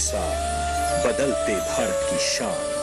साथ बदलते भारत की शान।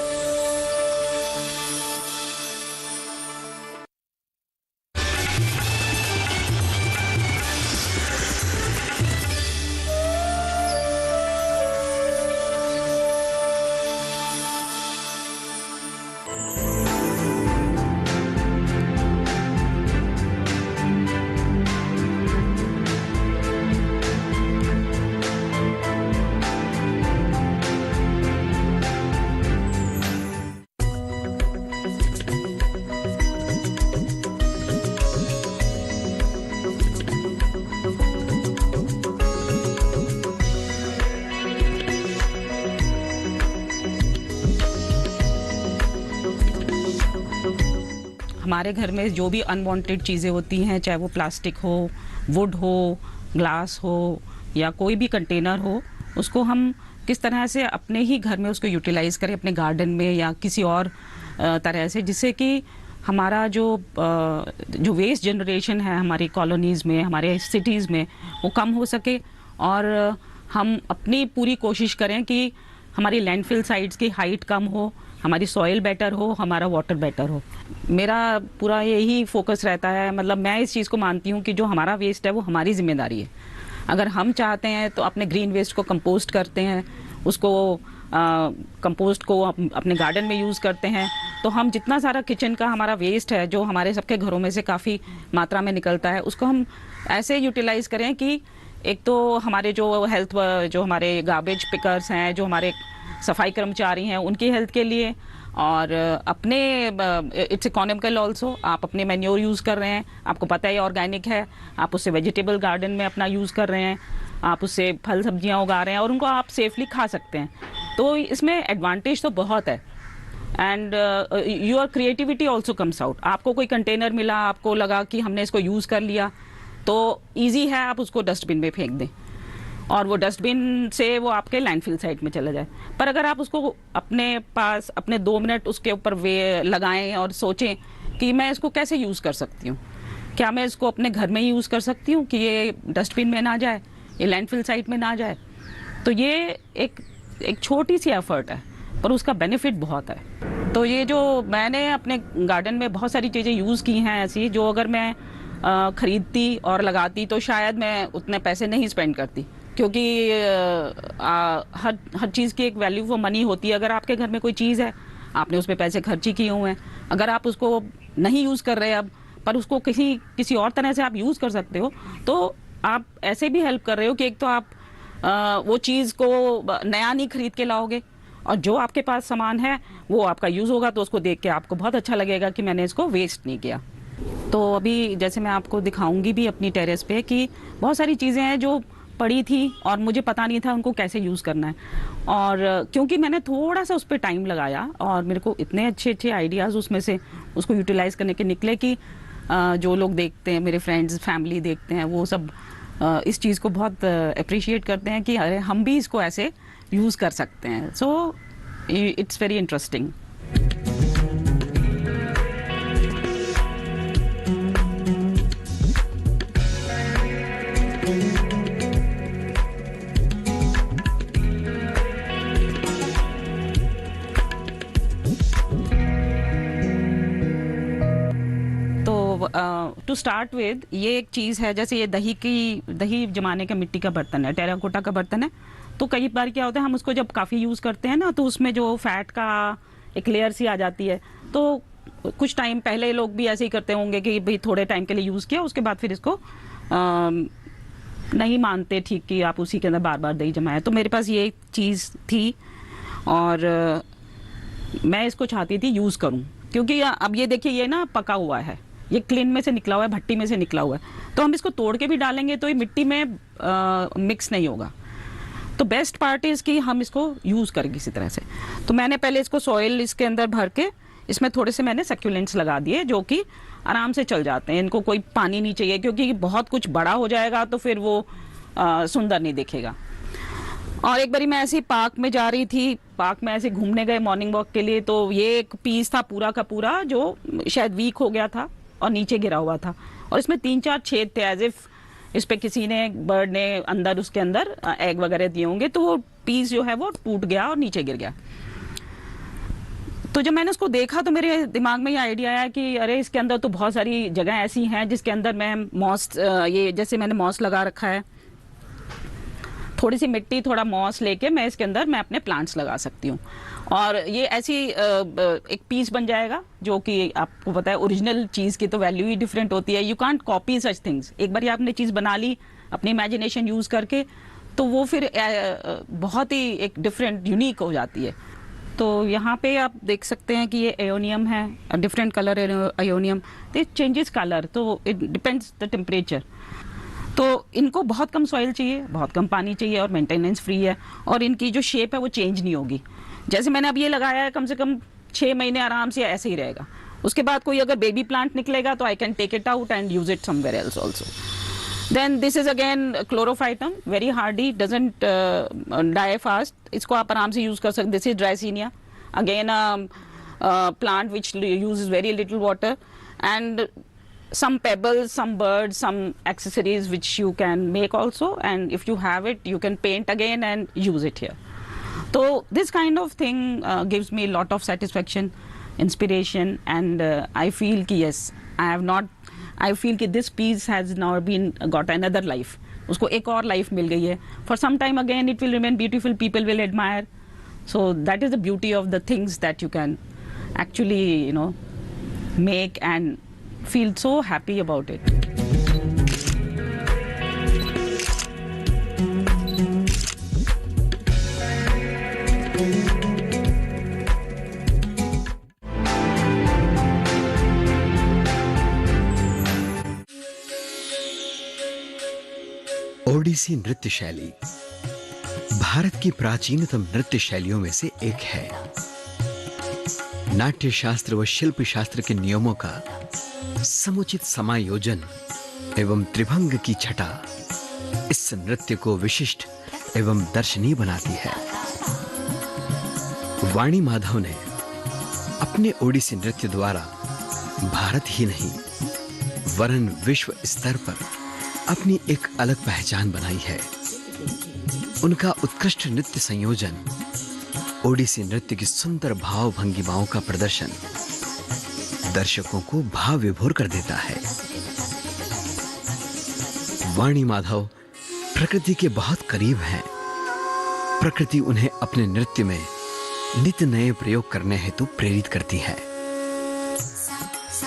हमारे घर में जो भी अनवांटेड चीज़ें होती हैं, चाहे वो प्लास्टिक हो, वुड हो, ग्लास हो या कोई भी कंटेनर हो, उसको हम किस तरह से अपने ही घर में उसको यूटिलाइज़ करें, अपने गार्डन में या किसी और तरह से, जिससे कि हमारा जो वेस्ट जनरेशन है हमारी कॉलोनीज़ में, हमारे सिटीज़ में, वो कम हो सके और हम अपनी पूरी कोशिश करें कि हमारी लैंडफिल साइट्स की हाइट कम हो, हमारी सॉइल बेटर हो, हमारा वाटर बेटर हो। मेरा पूरा यही फोकस रहता है, मतलब मैं इस चीज़ को मानती हूँ कि जो हमारा वेस्ट है वो हमारी जिम्मेदारी है। अगर हम चाहते हैं तो अपने ग्रीन वेस्ट को कंपोस्ट करते हैं, उसको कंपोस्ट को अपने गार्डन में यूज़ करते हैं, तो हम जितना सारा किचन का हमारा वेस्ट है जो हमारे सबके घरों में से काफ़ी मात्रा में निकलता है, उसको हम ऐसे यूटिलाइज़ करें कि एक तो हमारे जो हमारे गार्बेज पिकर्स हैं, जो हमारे सफाई कर्मचारी हैं, उनकी हेल्थ के लिए, और अपने इट्स इकोनॉमिकल ऑल्सो। आप अपने मैन्योर यूज़ कर रहे हैं, आपको पता है ऑर्गेनिक है, आप उससे वेजिटेबल गार्डन में अपना यूज़ कर रहे हैं, आप उससे फल सब्जियां उगा रहे हैं और उनको आप सेफली खा सकते हैं। तो इसमें एडवांटेज तो बहुत है and your creativity also comes out. आपको कोई कंटेनर मिला, आपको लगा कि हमने इसको यूज़ कर लिया, तो ईजी है आप उसको डस्टबिन में फेंक दें और वो डस्टबिन से वो आपके लैंडफिल साइट में चला जाए। पर अगर आप उसको अपने पास अपने 2 मिनट उसके ऊपर लगाएं और सोचें कि मैं इसको कैसे यूज़ कर सकती हूँ, क्या मैं इसको अपने घर में ही यूज़ कर सकती हूँ कि ये डस्टबिन में ना जाए, ये लैंडफिल साइट में ना जाए, तो ये एक छोटी सी एफर्ट है पर उसका बेनिफिट बहुत है। तो ये जो मैंने अपने गार्डन में बहुत सारी चीज़ें यूज़ की हैं ऐसी, जो अगर मैं खरीदती और लगाती तो शायद मैं उतने पैसे नहीं स्पेंड करती, क्योंकि हर चीज़ की एक वैल्यू फॉर मनी होती है। अगर आपके घर में कोई चीज़ है, आपने उस पर पैसे खर्ची किए हुए हैं, अगर आप उसको नहीं यूज़ कर रहे अब, पर उसको किसी और तरह से आप यूज़ कर सकते हो, तो आप ऐसे भी हेल्प कर रहे हो कि एक तो आप वो चीज़ को नया नहीं खरीद के लाओगे और जो आपके पास सामान है वो आपका यूज़ होगा, तो उसको देख के आपको बहुत अच्छा लगेगा कि मैंने इसको वेस्ट नहीं किया। तो अभी जैसे मैं आपको दिखाऊंगी भी अपनी टेरेस पे कि बहुत सारी चीज़ें हैं जो पड़ी थी और मुझे पता नहीं था उनको कैसे यूज़ करना है, और क्योंकि मैंने थोड़ा सा उस पर टाइम लगाया और मेरे को इतने अच्छे आइडियाज़ उसमें से उसको यूटिलाइज़ करने के निकले कि जो लोग देखते हैं, मेरे फ्रेंड्स फैमिली देखते हैं, वो सब इस चीज़ को बहुत अप्रिशिएट करते हैं कि अरे हम भी इसको ऐसे यूज़ कर सकते हैं। So it's very interesting. To start with, ये एक चीज़ है, जैसे ये दही जमाने का मिट्टी का बर्तन है, टेराकोटा का बर्तन है। तो कई बार क्या होता है, हम उसको जब काफ़ी यूज़ करते हैं ना, तो उसमें जो फैट का एक लेयर सी आ जाती है। तो कुछ टाइम पहले लोग भी ऐसे ही करते होंगे कि भाई थोड़े टाइम के लिए यूज़ किया, उसके बाद फिर इसको नहीं मानते ठीक कि आप उसी के अंदर बार बार दही जमाएं। तो मेरे पास ये चीज़ थी और मैं इसको चाहती थी यूज़ करूँ, क्योंकि अब ये देखिए ये ना पका हुआ है, ये क्लीन में से निकला हुआ है, भट्टी में से निकला हुआ है, तो हम इसको तोड़ के भी डालेंगे तो ये मिट्टी में मिक्स नहीं होगा। तो बेस्ट पार्ट इज़ कि हम इसको यूज़ करें किसी तरह से। तो मैंने पहले इसको सॉइल इसके अंदर भर के इसमें थोड़े से मैंने सक्यूलेंट्स लगा दिए जो कि आराम से चल जाते हैं, इनको कोई पानी नहीं चाहिए, क्योंकि बहुत कुछ बड़ा हो जाएगा तो फिर वो सुंदर नहीं दिखेगा। और एक बारी मैं ऐसे ही पार्क में जा रही थी, पार्क में ऐसे घूमने गए मॉर्निंग वॉक के लिए, तो ये एक पीस था पूरा का पूरा जो शायद वीक हो गया था और नीचे गिरा हुआ था, और इसमें 3-4 छेद थे, एज इफ इस पे किसी ने बर्ड ने अंदर उसके अंदर एग वगैरह दिए होंगे, तो वो पीस जो है वो टूट गया और नीचे गिर गया। तो जब मैंने उसको देखा तो मेरे दिमाग में ये आइडिया आया कि अरे इसके अंदर तो बहुत सारी जगह ऐसी हैं जिसके अंदर मैं मॉस, ये जैसे मैंने मॉस लगा रखा है, थोड़ी सी मिट्टी थोड़ा मॉस लेके मैं इसके अंदर मैं अपने प्लांट्स लगा सकती हूँ और ये ऐसी एक पीस बन जाएगा जो कि आपको पता है ओरिजिनल चीज़ की तो वैल्यू ही डिफरेंट होती है। You can't copy such things. एक बार आपने चीज़ बना ली अपनी इमेजिनेशन यूज़ करके तो वो फिर बहुत ही एक डिफरेंट यूनिक हो जाती है। तो यहाँ पे आप देख सकते हैं कि ये एयोनियम है, डिफरेंट कलर एयोनियम, तो चेंजेस कलर, तो इट डिपेंड्स द टेम्परेचर। तो इनको बहुत कम सॉइल चाहिए, बहुत कम पानी चाहिए और मेंटेनेंस फ्री है और इनकी जो शेप है वो चेंज नहीं होगी। जैसे मैंने अब ये लगाया है कम से कम 6 महीने आराम से ऐसे ही रहेगा। उसके बाद कोई अगर बेबी प्लांट निकलेगा तो I can take it out and use it somewhere else also. Then this is again chlorophytum, very hardy, doesn't die fast. इसको आप आराम से यूज कर सकते। This is Dracaena, again plant which uses very little water and some pebbles, some birds, some accessories which you can make also, and if you have it you can paint again and use it here. So this kind of thing gives me a lot of satisfaction, inspiration, and I feel कि yes, I feel कि this piece has now been got another life. उसको एक और life मिल गई है. For some time again it will remain beautiful, people will admire. So that is the beauty of the things that you can actually, make and feel so happy about it. Odissi नृत्य शैली भारत की प्राचीनतम नृत्य शैलियों में से एक है। नाट्य शास्त्र व शिल्प शास्त्र के नियमों का समुचित समायोजन एवं त्रिभंग की छटा इस नृत्य को विशिष्ट एवं दर्शनीय बनाती है। वाणी माधव ने अपने ओडिसी नृत्य द्वारा भारत ही नहीं वरन विश्व स्तर पर अपनी एक अलग पहचान बनाई है। उनका उत्कृष्ट नृत्य संयोजन, ओडिसी नृत्य की सुंदर भाव भंगिमाओं का प्रदर्शन दर्शकों को भाव विभोर कर देता है। वाणी माधव प्रकृति के बहुत करीब हैं। प्रकृति उन्हें अपने नृत्य में नित्य नए प्रयोग करने हेतु प्रेरित करती है।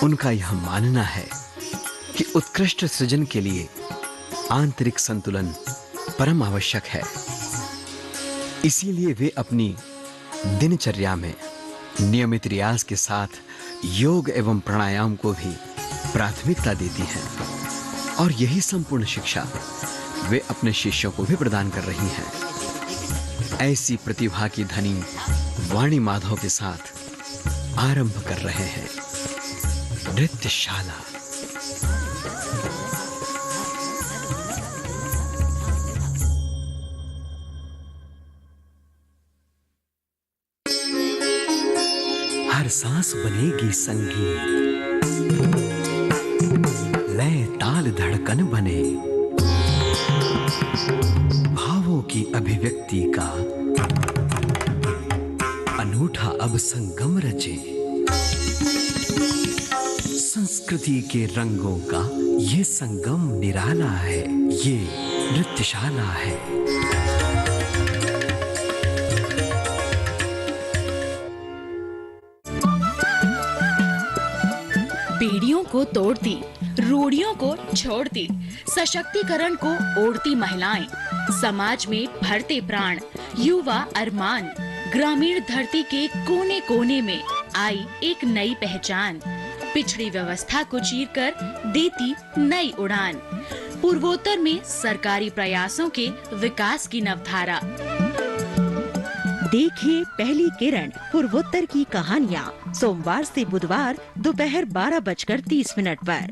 उनका यह मानना है कि उत्कृष्ट सृजन के लिए आंतरिक संतुलन परम आवश्यक है। इसीलिए वे अपनी दिनचर्या में नियमित रियाज के साथ योग एवं प्राणायाम को भी प्राथमिकता देती हैं और यही संपूर्ण शिक्षा वे अपने शिष्यों को भी प्रदान कर रही हैं। ऐसी प्रतिभा की धनी वाणी माधव के साथ आरंभ कर रहे हैं नृत्यशाला। हर सांस बनेगी संगीत, लय ताल धड़कन बने, भावों की अभिव्यक्ति का अनूठा अब संगम रचे। संस्कृति के रंगों का ये संगम निराला है, ये नृत्यशाला है। बेड़ियों को तोड़ती, रूढ़ियों को छोड़ती, सशक्तिकरण को ओढ़ती महिलाएं, समाज में भरते प्राण, युवा अरमान, ग्रामीण धरती के कोने कोने में आई एक नई पहचान, पिछड़ी व्यवस्था को चीरकर देती नई उड़ान, पूर्वोत्तर में सरकारी प्रयासों के विकास की नवधारा। देखिए पहली किरण पूर्वोत्तर की कहानियाँ सोमवार से बुधवार दोपहर 12:30 पर।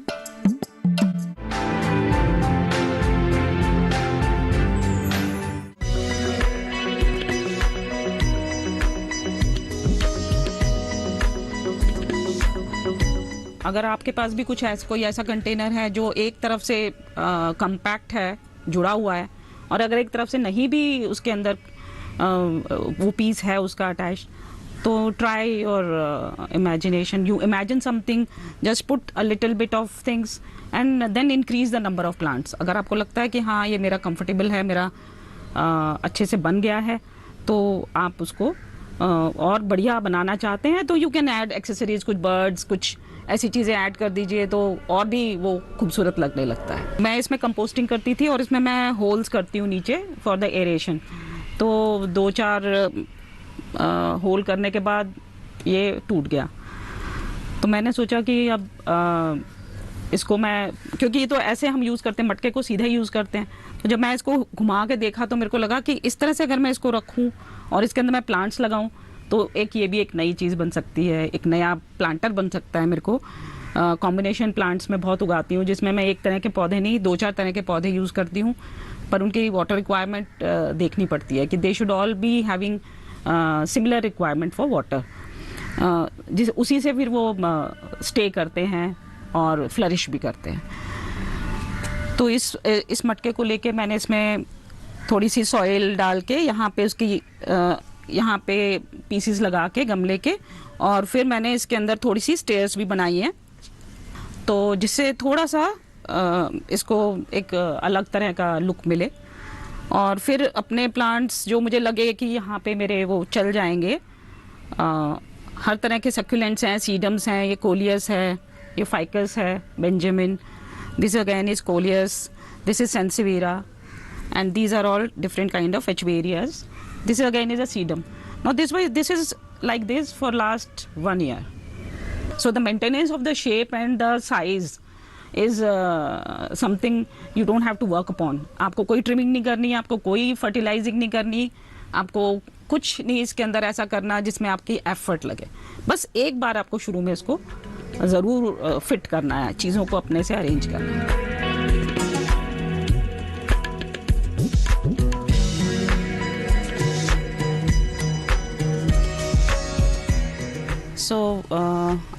अगर आपके पास भी कुछ कोई ऐसा कंटेनर है जो एक तरफ से कंपैक्ट है, जुड़ा हुआ है, और अगर एक तरफ से नहीं भी उसके अंदर वो पीस है उसका अटैच। तो try your imagination, you imagine something, just put a little bit of things and then increase the number of plants. अगर आपको लगता है कि हाँ ये मेरा कंफर्टेबल है, मेरा अच्छे से बन गया है, तो आप उसको और बढ़िया बनाना चाहते हैं तो यू कैन ऐड एक्सेसरीज, कुछ बर्ड्स, कुछ ऐसी चीज़ें ऐड कर दीजिए तो और भी वो खूबसूरत लगने लगता है। मैं इसमें कंपोस्टिंग करती थी और इसमें मैं होल्स करती हूँ नीचे फॉर द एरेशन। तो 2-4 होल करने के बाद ये टूट गया, तो मैंने सोचा कि अब इसको मैं, क्योंकि ये तो ऐसे हम यूज़ करते हैं, मटके को सीधे यूज़ करते हैं, तो जब मैं इसको घुमा के देखा तो मेरे को लगा कि इस तरह से अगर मैं इसको रखूं और इसके अंदर मैं प्लांट्स लगाऊं तो ये भी एक नई चीज़ बन सकती है, एक नया प्लांटर बन सकता है। मेरे को कॉम्बिनेशन प्लांट्स में बहुत उगाती हूँ, जिसमें मैं एक तरह के पौधे नहीं 2-4 तरह के पौधे यूज़ करती हूँ, पर उनकी वाटर रिक्वायरमेंट देखनी पड़ती है कि they should all be having similar requirement for water, जिस उसी से फिर वो स्टे करते हैं और फ्लरिश भी करते हैं। तो इस मटके को लेके मैंने इसमें थोड़ी सी सॉइल डाल के यहाँ पे उसकी यहाँ पे पीसीस लगा के गमले के, और फिर मैंने इसके अंदर थोड़ी सी स्टेयर्स भी बनाई हैं, तो जिससे थोड़ा सा इसको एक अलग तरह का लुक मिले। और फिर अपने प्लांट्स जो मुझे लगे कि यहाँ पे मेरे वो चल जाएंगे, हर तरह के सक्यूलेंट्स हैं, सीडम्स हैं, ये कोलियस है, ये फाइकस है, benjamin, this again is coleus, this is sansevieria, and these are all different kind of Echeverrias. This again is a sedum. Now this is like this for last 1 year. So the maintenance of the shape and the size is something you don't have to work upon. आपको कोई trimming नहीं करनी, आपको कोई fertilizing नहीं करनी, आपको कुछ नहीं इसके अंदर ऐसा करना जिसमें आपकी effort लगे। बस एक बार आपको शुरू में इसको ज़रूर फिट करना है, चीज़ों को अपने से अरेंज करना है।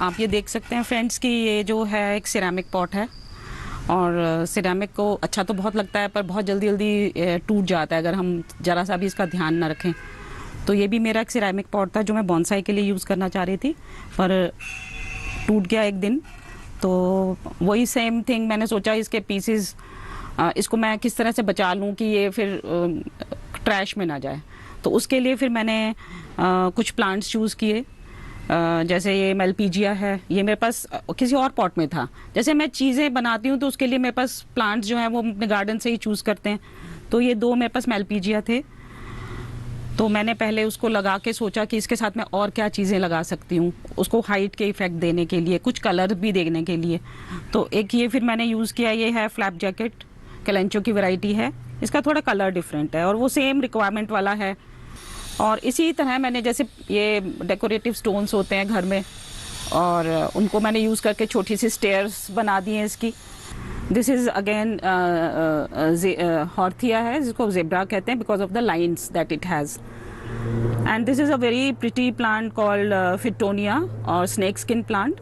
आप ये देख सकते हैं फ्रेंड्स कि ये जो है एक सिरेमिक पॉट है, और सिरेमिक को अच्छा तो बहुत लगता है पर बहुत जल्दी जल्दी टूट जाता है अगर हम ज़रा सा भी इसका ध्यान ना रखें। तो ये भी मेरा एक सिरेमिक पॉट था जो मैं बॉन्साई के लिए यूज़ करना चाह रही थी, पर टूट गया एक दिन। तो वही सेम थिंग मैंने सोचा इसके पीसेस, इसको मैं किस तरह से बचा लूँ कि ये फिर ट्रैश में ना जाए। तो उसके लिए फिर मैंने कुछ प्लांट्स चूज़ किए, जैसे ये मेलपीजिया है, ये मेरे पास किसी और पॉट में था। जैसे मैं चीज़ें बनाती हूँ तो उसके लिए मेरे पास प्लांट्स जो हैं वो अपने गार्डन से ही चूज़ करते हैं। तो ये 2 मेरे पास मेलपीजिया थे, तो मैंने पहले उसको लगा के सोचा कि इसके साथ मैं और क्या चीज़ें लगा सकती हूँ, उसको हाइट के इफेक्ट देने के लिए, कुछ कलर भी देने के लिए। तो एक ये फिर मैंने यूज़ किया, ये है फ्लैप जैकेट, कैलेंचो की वैरायटी है, इसका थोड़ा कलर डिफरेंट है और वो सेम रिक्वायरमेंट वाला है। और इसी तरह मैंने जैसे ये डेकोरेटिव स्टोन्स होते हैं घर में, और उनको मैंने यूज़ करके छोटी सी स्टेयर्स बना दी हैं इसकी। दिस इज़ अगेन हॉर्थिया है, जिसको जेब्रा कहते हैं because of the lines that it has. And this is a very pretty plant called fittonia और स्नेक स्किन प्लांट।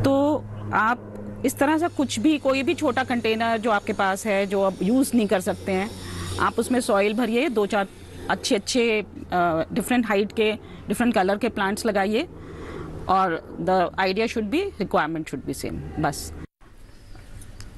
तो आप इस तरह से कुछ भी, कोई भी छोटा कंटेनर जो आपके पास है जो आप यूज़ नहीं कर सकते हैं, आप उसमें सॉइल भरिए, 2-4 अच्छे डिफरेंट हाइट के, डिफरेंट कलर के प्लांट्स लगाइए, और the idea should be, requirement should be same, बस।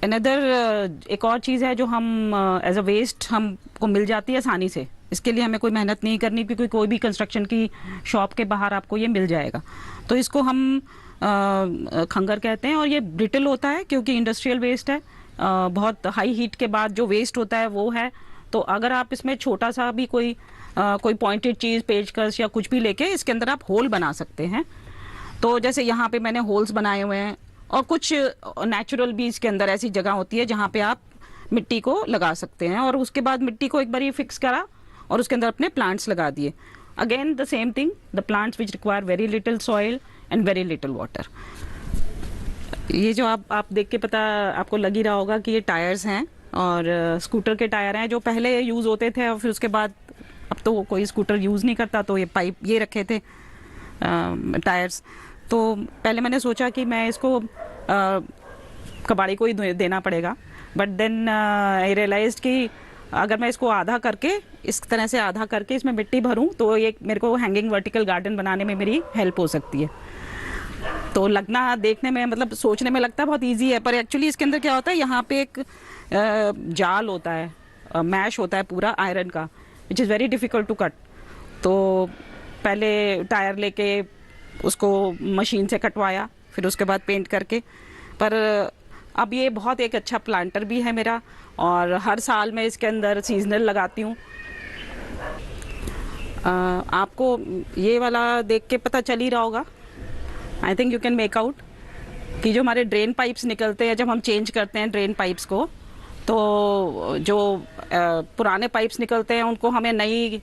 अनदर एक और चीज़ है जो हम एज अ वेस्ट हमको मिल जाती है आसानी से, इसके लिए हमें कोई मेहनत नहीं करनी, क्योंकि कोई भी कंस्ट्रक्शन की शॉप के बाहर आपको ये मिल जाएगा। तो इसको हम खंगर कहते हैं, और ये ब्रिटल होता है क्योंकि इंडस्ट्रियल वेस्ट है, बहुत हाई हीट के बाद जो वेस्ट होता है वो है। तो अगर आप इसमें छोटा सा भी कोई पॉइंटेड चीज़, पेचकस या कुछ भी लेके इसके अंदर आप होल बना सकते हैं। तो जैसे यहाँ पे मैंने होल्स बनाए हुए हैं, और कुछ नेचुरल भी इसके अंदर ऐसी जगह होती है जहाँ पे आप मिट्टी को लगा सकते हैं, और उसके बाद मिट्टी को एक बार ये फिक्स करा और उसके अंदर अपने प्लांट्स लगा दिए। Again the same thing, the plants which require very little soil and very little water. ये जो आप देख के पता आपको लग ही रहा होगा कि ये टायर्स हैं, और स्कूटर के टायर हैं जो पहले यूज़ होते थे, और फिर उसके बाद अब तो कोई स्कूटर यूज़ नहीं करता, तो ये पाइप ये रखे थे टायर्स। तो पहले मैंने सोचा कि मैं इसको कबाड़ी को ही देना पड़ेगा, बट देन आई रियलाइज्ड कि अगर मैं इसको आधा करके, इस तरह से आधा करके इसमें मिट्टी भरूं तो ये मेरे को हैंगिंग वर्टिकल गार्डन बनाने में मेरी हेल्प हो सकती है। तो लगना, देखने में, मतलब सोचने में लगता है बहुत इजी है, पर एक्चुअली इसके अंदर क्या होता है, यहाँ पे एक जाल होता है, मैश होता है पूरा आयरन का, which is very difficult to cut. तो पहले टायर लेके उसको मशीन से कटवाया, फिर उसके बाद पेंट करके। पर अब ये बहुत एक अच्छा प्लांटर भी है मेरा, और हर साल मैं इसके अंदर सीजनल लगाती हूँ। आपको ये वाला देख के पता चल ही रहा होगा, I think you can make out, कि जो हमारे ड्रेन पाइप्स निकलते हैं, जब हम चेंज करते हैं ड्रेन पाइप्स को, तो जो पुराने पाइप्स निकलते हैं उनको हमें नई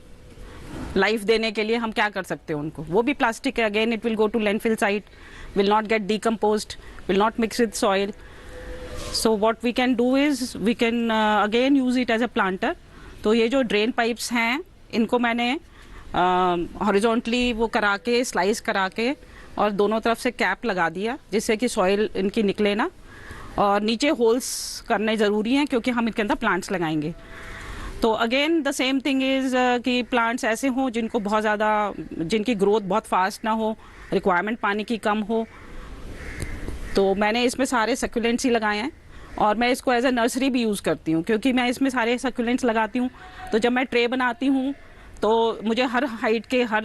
लाइफ देने के लिए हम क्या कर सकते हैं उनको, वो भी प्लास्टिक है। Again it will go to landfill site, will not get decomposed, will not mix with soil. So what we can do is we can again use it as a planter. तो ये जो drain pipes हैं इनको मैंने horizontally वो करा के, slice करा के, और दोनों तरफ से कैप लगा दिया, जिससे कि सॉइल इनकी निकले ना, और नीचे होल्स करने ज़रूरी हैं क्योंकि हम इनके अंदर प्लांट्स लगाएंगे। तो again the same thing is कि प्लांट्स ऐसे हों जिनको बहुत ज़्यादा, जिनकी ग्रोथ बहुत फास्ट ना हो, रिक्वायरमेंट पानी की कम हो। तो मैंने इसमें सारे सक्यूलेंट्स ही लगाए हैं, और मैं इसको एज ए नर्सरी भी यूज़ करती हूँ, क्योंकि मैं इसमें सारे सक्यूलेंट्स लगाती हूँ। तो जब मैं ट्रे बनाती हूँ तो मुझे हर हाइट के, हर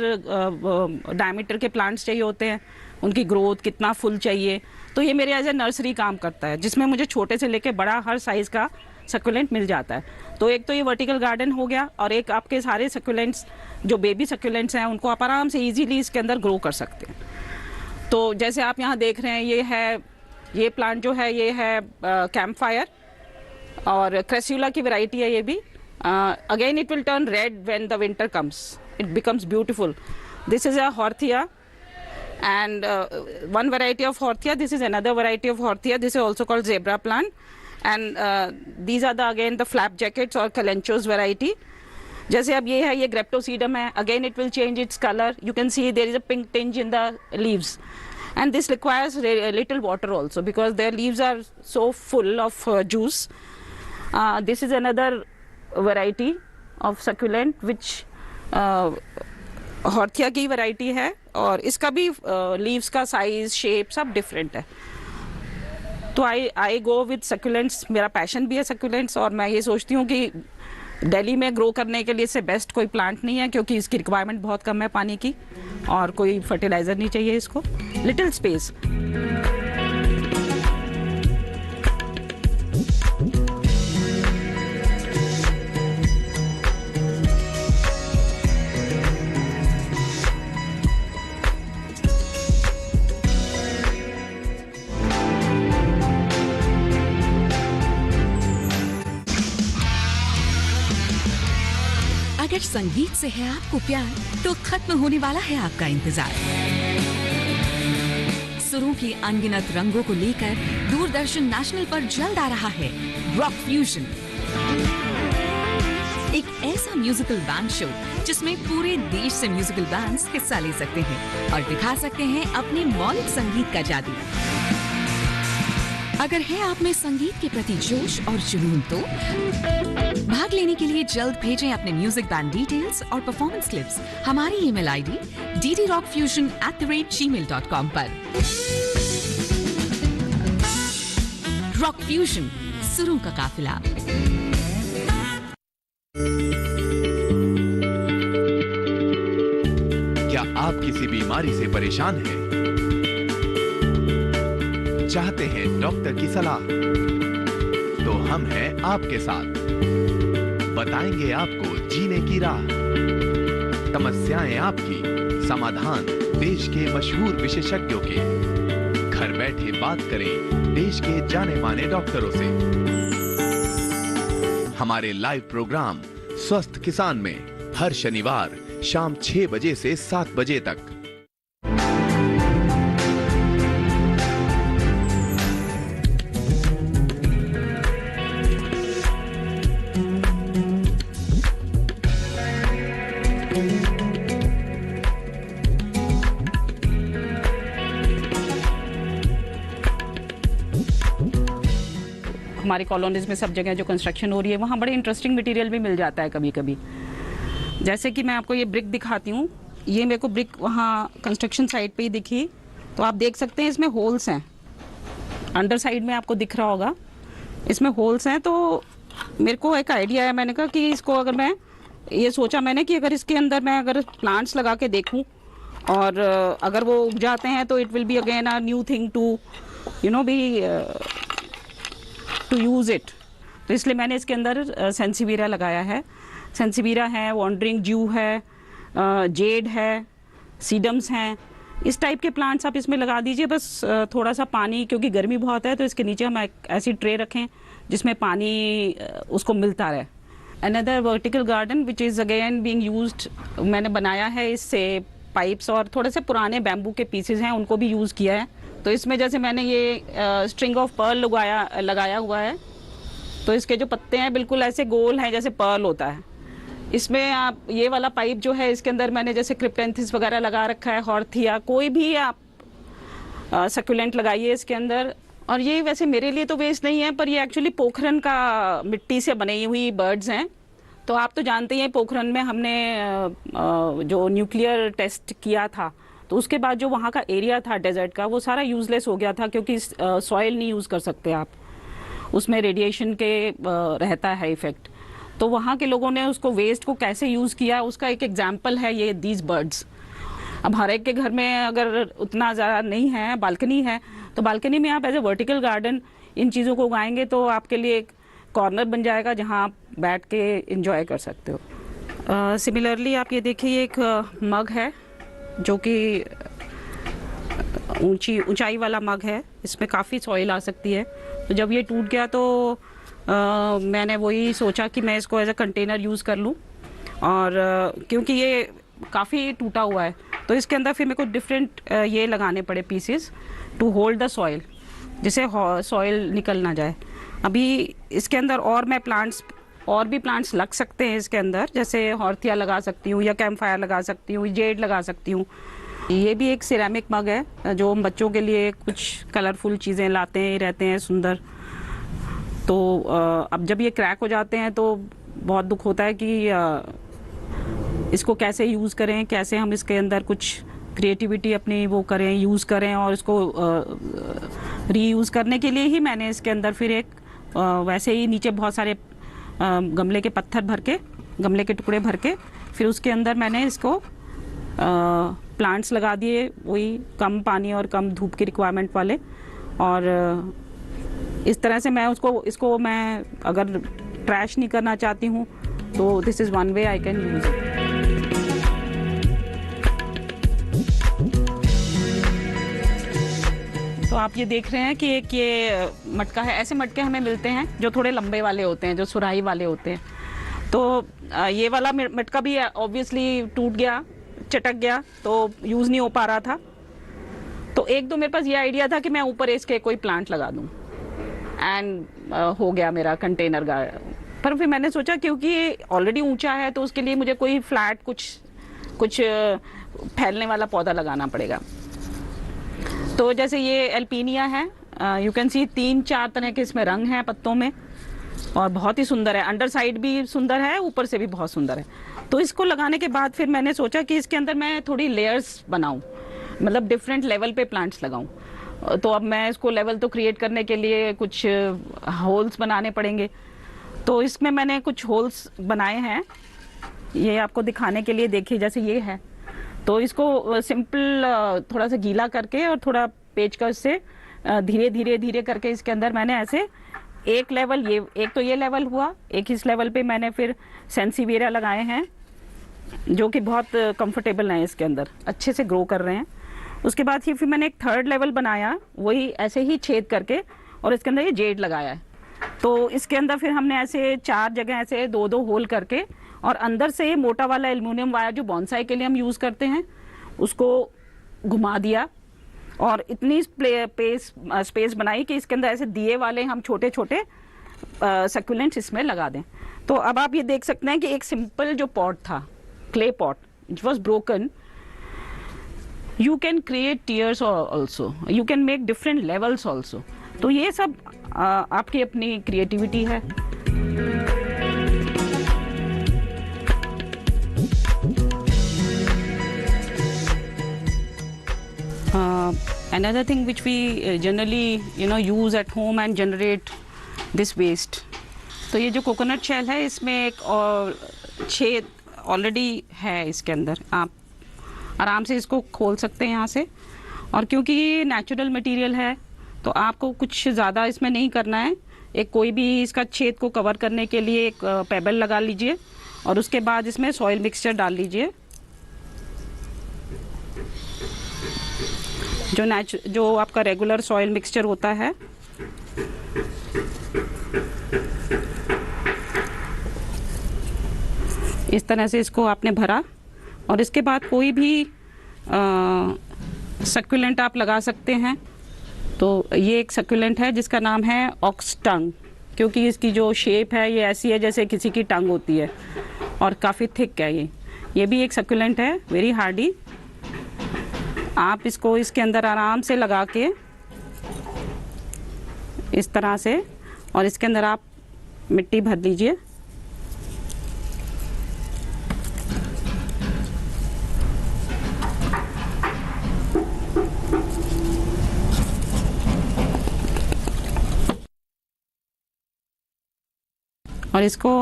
डायमीटर के प्लांट्स चाहिए होते हैं, उनकी ग्रोथ कितना फुल चाहिए। तो ये मेरे एज ए नर्सरी काम करता है, जिसमें मुझे छोटे से लेके बड़ा हर साइज़ का सक्यूलेंट मिल जाता है। तो एक तो ये वर्टिकल गार्डन हो गया, और एक आपके सारे सक्यूलेंट्स जो बेबी सक्यूलेंट्स हैं उनको आप आराम से इजीली इसके अंदर ग्रो कर सकते हैं। तो जैसे आप यहाँ देख रहे हैं, ये प्लांट जो है ये है कैंप फायर, और क्रेस्यूला की वैरायटी है ये भी। Again it will turn red when the winter comes, it becomes beautiful. This is a haworthia, and one variety of horthia, this is another variety of horthia, this is also called zebra plant, and these are the again the flap jackets or calenchos variety. जैसे अब ये है, ये ग्रेप्टोसीडम है, again it will change its color, you can see there is a pink tinge in the leaves, and this requires little water also because their leaves are so full of juice. This is another variety of succulent which हॉर्थिया की variety है, और इसका भी leaves का size, shape सब different है। तो आई go with succulents, मेरा पैशन भी है सक्यूलेंट्स, और मैं ये सोचती हूँ कि दिल्ली में ग्रो करने के लिए इससे बेस्ट कोई प्लांट नहीं है, क्योंकि इसकी रिक्वायरमेंट बहुत कम है पानी की, और कोई फर्टिलाइज़र नहीं चाहिए इसको, लिटिल स्पेस। अगर संगीत से है आपको प्यार, तो खत्म होने वाला है आपका इंतजार। सुरों की अनगिनत रंगों को लेकर दूरदर्शन नेशनल पर जल्द आ रहा है रॉक फ्यूजन, एक ऐसा म्यूजिकल बैंड शो जिसमें पूरे देश से म्यूजिकल बैंड्स हिस्सा ले सकते हैं और दिखा सकते हैं अपने मौलिक संगीत का जादू। अगर है आप में संगीत के प्रति जोश और जुनून, तो भाग लेने के लिए जल्द भेजें अपने म्यूजिक बैंड डिटेल्स और परफॉर्मेंस क्लिप्स हमारी ईमेल आईडी ddrockfusion@gmail.com पर। रॉक फ्यूजन, सुरों का काफिला। क्या आप किसी बीमारी से परेशान हैं? चाहते हैं डॉक्टर की सलाह? तो हम हैं आपके साथ, बताएंगे आपको जीने की राह। समस्याएं आपकी, समाधान देश के मशहूर विशेषज्ञों के। घर बैठे बात करें देश के जाने माने डॉक्टरों से। हमारे लाइव प्रोग्राम स्वस्थ किसान में हर शनिवार शाम 6 बजे से 7 बजे तक। हमारी कॉलोनीज में सब जगह जो कंस्ट्रक्शन हो रही है वहाँ बड़े इंटरेस्टिंग मटेरियल भी मिल जाता है कभी कभी। जैसे कि मैं आपको ये ब्रिक दिखाती हूँ, ये मेरे को ब्रिक वहाँ कंस्ट्रक्शन साइट पे ही दिखी, तो आप देख सकते हैं इसमें होल्स हैं, अंडर साइड में आपको दिख रहा होगा इसमें होल्स हैं। तो मेरे को एक आइडिया है, मैंने कहा कि इसको अगर मैं ये सोचा मैंने कि अगर इसके अंदर मैं अगर प्लांट्स लगा के देखूं और अगर वो उग जाते हैं तो it will be again a new thing to you no be to use it. तो इसलिए मैंने इसके अंदर सेंसिवीरा लगाया है। सेंसिवीरा है, वॉन्डरिंग ज्यू है, जेड है, सीडम्स हैं, इस टाइप के प्लांट्स आप इसमें लगा दीजिए। बस थोड़ा सा पानी, क्योंकि गर्मी बहुत है तो इसके नीचे हम एक ऐसी ट्रे रखें जिसमें पानी उसको मिलता रहे। Another vertical garden which is again being used, मैंने बनाया है इससे पाइप्स और थोड़े से पुराने बैम्बू के पीसेज हैं उनको भी यूज़ किया है। तो इसमें जैसे मैंने ये स्ट्रिंग ऑफ पर्ल लगाया हुआ है, तो इसके जो पत्ते हैं बिल्कुल ऐसे गोल हैं जैसे पर्ल होता है। इसमें आप ये वाला पाइप जो है इसके अंदर मैंने जैसे क्रिप्टेंथिस वगैरह लगा रखा है, हॉर्थिया, कोई भी आप सक्यूलेंट लगाइए इसके अंदर। और ये वैसे मेरे लिए तो वेस्ट नहीं है, पर ये एक्चुअली पोखरन का मिट्टी से बनी हुई बर्ड्स हैं। तो आप तो जानते ही हैं पोखरन में हमने जो न्यूक्लियर टेस्ट किया था तो उसके बाद जो वहाँ का एरिया था डेजर्ट का वो सारा यूजलेस हो गया था, क्योंकि सॉइल नहीं यूज़ कर सकते आप, उसमें रेडिएशन के रहता है इफेक्ट। तो वहाँ के लोगों ने उसको वेस्ट को कैसे यूज़ किया उसका एक एग्जाम्पल है ये दीज बर्ड्स। अब हर एक के घर में अगर उतना ज़्यादा नहीं है, बालकनी है, तो बालकनी में आप एज ए वर्टिकल गार्डन इन चीज़ों को उगाएंगे तो आपके लिए एक कॉर्नर बन जाएगा जहाँ आप बैठ के इंजॉय कर सकते हो। सिमिलरली आप ये देखिए, एक मग है जो कि ऊंचाई वाला मग है, इसमें काफ़ी सॉइल आ सकती है। तो जब ये टूट गया तो मैंने वही सोचा कि मैं इसको एज अ कंटेनर यूज़ कर लूँ, और क्योंकि ये काफ़ी टूटा हुआ है तो इसके अंदर फिर मेरे को डिफरेंट ये लगाने पड़े pieces to hold the soil, जिससे सॉइल निकल ना जाए। अभी इसके अंदर और भी प्लांट्स लग सकते हैं इसके अंदर, जैसे हॉर्थिया लगा सकती हूँ या कैम्पफायर लगा सकती हूँ, जेड लगा सकती हूँ। ये भी एक सिरेमिक मग है जो हम बच्चों के लिए कुछ कलरफुल चीज़ें लाते हैं, रहते हैं सुंदर। तो अब जब ये क्रैक हो जाते हैं तो बहुत दुख होता है कि इसको कैसे यूज़ करें, कैसे हम इसके अंदर कुछ क्रिएटिविटी अपनी वो करें, यूज़ करें। और इसको रीयूज़ करने के लिए ही मैंने इसके अंदर फिर एक वैसे ही नीचे बहुत सारे गमले के पत्थर भर के, गमले के टुकड़े भर के, फिर उसके अंदर मैंने इसको प्लांट्स लगा दिए, वही कम पानी और कम धूप की रिक्वायरमेंट वाले। और इस तरह से मैं इसको मैं अगर ट्रैश नहीं करना चाहती हूँ तो this is one way I can use it. तो आप ये देख रहे हैं कि एक ये मटका है। ऐसे मटके हमें मिलते हैं जो थोड़े लंबे वाले होते हैं, जो सुराही वाले होते हैं। तो ये वाला मटका भी ऑब्वियसली टूट गया, चटक गया, तो यूज़ नहीं हो पा रहा था। तो एक दो मेरे पास ये आइडिया था कि मैं ऊपर इसके कोई प्लांट लगा दूं, एंड हो गया मेरा कंटेनर गार्डन। पर फिर मैंने सोचा क्योंकि ऑलरेडी ऊंचा है तो उसके लिए मुझे कोई फ्लैट कुछ फैलने वाला पौधा लगाना पड़ेगा। तो जैसे ये एल्पीनिया है, यू कैन सी 3-4 तरह के इसमें रंग हैं पत्तों में, और बहुत ही सुंदर है। अंडर साइड भी सुंदर है, ऊपर से भी बहुत सुंदर है। तो इसको लगाने के बाद फिर मैंने सोचा कि इसके अंदर मैं थोड़ी लेयर्स बनाऊं, मतलब डिफरेंट लेवल पे प्लांट्स लगाऊं। तो अब मैं इसको लेवल तो क्रिएट करने के लिए कुछ होल्स बनाने पड़ेंगे। तो इसमें मैंने कुछ होल्स बनाए हैं, ये आपको दिखाने के लिए। देखिए जैसे ये है, तो इसको सिंपल थोड़ा सा गीला करके और थोड़ा पेचकस से धीरे धीरे धीरे करके इसके अंदर मैंने ऐसे एक लेवल, ये एक तो ये लेवल हुआ, एक इस लेवल पे मैंने फिर सेंसिवेरा लगाए हैं जो कि बहुत कंफर्टेबल हैं, इसके अंदर अच्छे से ग्रो कर रहे हैं। उसके बाद फिर मैंने एक थर्ड लेवल बनाया, वही ऐसे ही छेद करके, और इसके अंदर ये जेड लगाया है। तो इसके अंदर फिर हमने ऐसे 4 जगह ऐसे 2-2 होल करके, और अंदर से मोटा वाला एल्युमिनियम वायर जो बॉन्साई के लिए हम यूज़ करते हैं उसको घुमा दिया, और इतनी स्पेस बनाई कि इसके अंदर ऐसे दिए वाले हम छोटे छोटे सक्यूलेंट्स इसमें लगा दें। तो अब आप ये देख सकते हैं कि एक सिंपल जो पॉट था, clay pot, it was broken. You can create tiers also. You can make different levels also. तो ये सब आपकी अपनी क्रिएटिविटी है। Another thing which we generally use at home and generate this waste, तो ये जो कोकोनट शेल है इसमें एक छेद ऑलरेडी है इसके अंदर, आप आराम से इसको खोल सकते हैं यहाँ से। और क्योंकि ये नेचुरल मटेरियल है तो आपको कुछ ज़्यादा इसमें नहीं करना है। एक कोई भी इसका छेद को कवर करने के लिए एक पेबल लगा लीजिए और उसके बाद इसमें सॉइल मिक्सचर डाल लीजिए। जो आपका रेगुलर सॉइल मिक्सचर होता है, इस तरह से इसको आपने भरा और इसके बाद कोई भी सक्यूलेंट आप लगा सकते हैं। तो ये एक सक्यूलेंट है जिसका नाम है ऑक्स टंग, क्योंकि इसकी जो शेप है ये ऐसी है जैसे किसी की टंग होती है और काफ़ी थिक है ये भी एक सक्यूलेंट है, वेरी हार्डी। आप इसको इसके अंदर आराम से लगा के इस तरह से, और इसके अंदर आप मिट्टी भर लीजिए। और इसको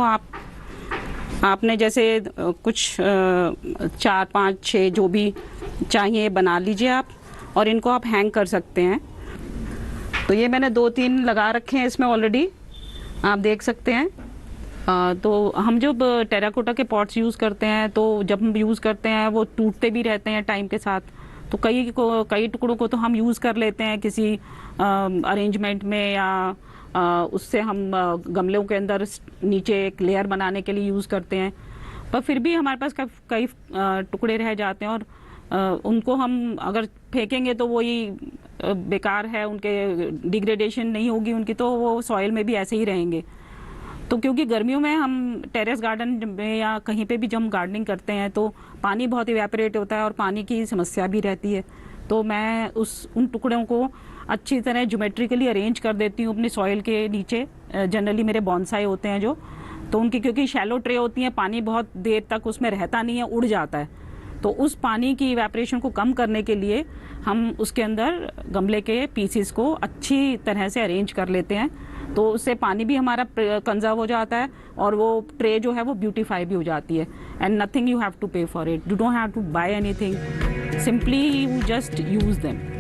आपने जैसे कुछ 4, 5, 6 जो भी चाहिए बना लीजिए आप, और इनको आप हैंग कर सकते हैं। तो ये मैंने 2-3 लगा रखे हैं इसमें ऑलरेडी, आप देख सकते हैं। तो हम जब टेराकोटा के पॉट्स यूज़ करते हैं तो जब हम यूज़ करते हैं वो टूटते भी रहते हैं टाइम के साथ, तो कई टुकड़ों को तो हम यूज़ कर लेते हैं किसी अरेंजमेंट में, या उससे हम गमलों के अंदर नीचे एक लेयर बनाने के लिए यूज़ करते हैं। पर फिर भी हमारे पास कई टुकड़े रह जाते हैं और उनको हम अगर फेंकेंगे तो वही बेकार है, उनके डिग्रेडेशन नहीं होगी उनकी, तो वो सॉइल में भी ऐसे ही रहेंगे। तो क्योंकि गर्मियों में हम टेरेस गार्डन में या कहीं पे भी जब हम गार्डनिंग करते हैं तो पानी बहुत इवेपोरेट होता है और पानी की समस्या भी रहती है। तो मैं उन टुकड़ों को अच्छी तरह ज्योमेट्रिकली अरेंज कर देती हूँ अपनी सॉइल के नीचे। जनरली मेरे बॉन्साई होते हैं जो, तो उनकी क्योंकि शैलो ट्रे होती हैं, पानी बहुत देर तक उसमें रहता नहीं है, उड़ जाता है। तो उस पानी की इवेपोरेशन को कम करने के लिए हम उसके अंदर गमले के पीसेस को अच्छी तरह से अरेंज कर लेते हैं, तो उससे पानी भी हमारा कंजर्व हो जाता है और वो ट्रे जो है वो ब्यूटीफाई भी हो जाती है। And nothing you have to pay for it, you don't have to buy anything, simply you just use them.